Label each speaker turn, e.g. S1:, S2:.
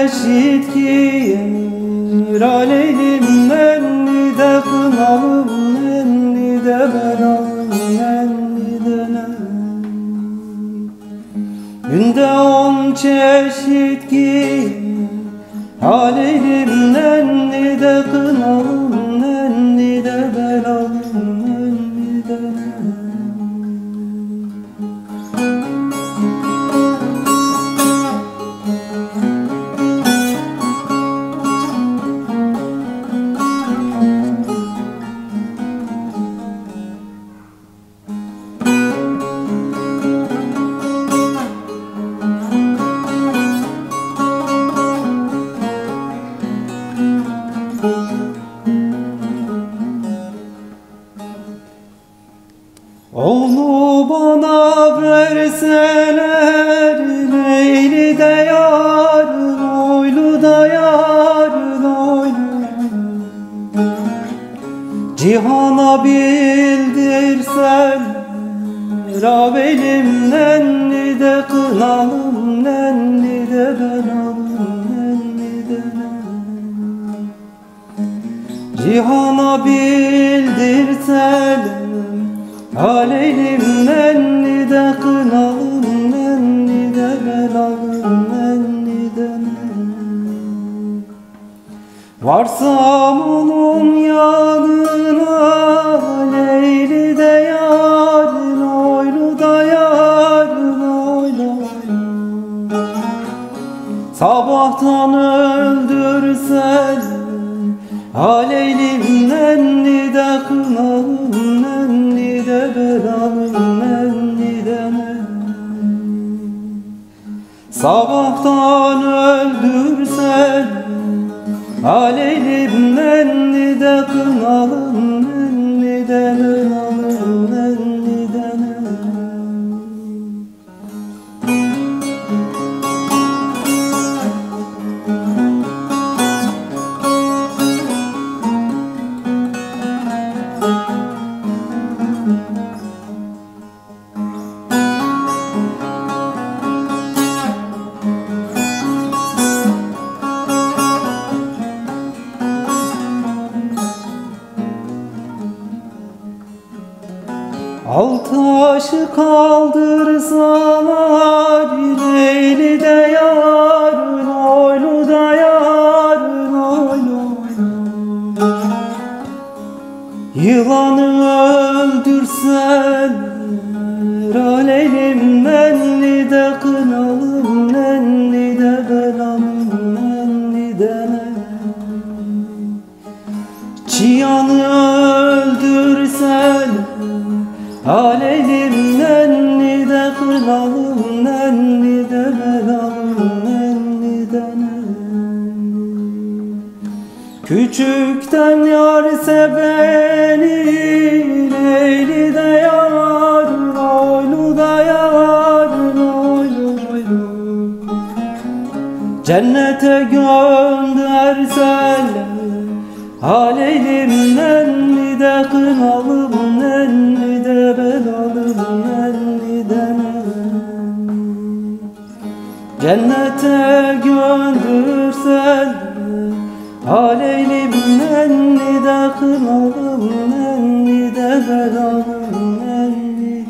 S1: çeşit giyer, aleylim nenni de kınalım, nenni de belalım, nenni de günde 10 çeşit giyer, aleylim nenni de kınalım, nenni de belalım, nenni de onu bana verseler, Leyli de yarın, oylu da yarın, oylu cihana bildirsen, Rabelim nenni de kınalım, nenni de belalım, nenni de cihana bildirsen, aleylim nenni de kınalım, nenni de belalım, nenni de varsam onun yanına, Leyli de yarın, oylu da yarın, oylu sabahtan öldürsen, aleylim nenni de kınalım, nenni de belalım, nenni de sabahtan öldürsen, aleylim nenni de kınalım, nenni de belalım, nenni de al taşı kaldırsalar, Leyli de yarın, oylu da yarın, oylu yılanı öldürsen, aleylim nenni de kınalım, nenni de belalım, nenni de çıyanı öldürsen, aleylim nenni de kınalım, nenni de belalım, nenni de küçükten yarse beni, Leyli de yarın, oylu da yarın, oylu cennete göndersen, aleylim nenni de kınalım, nenni de belalım, nenni de cennete göndersen, aleylim nenni de kınalım, nenni de belalım, nenni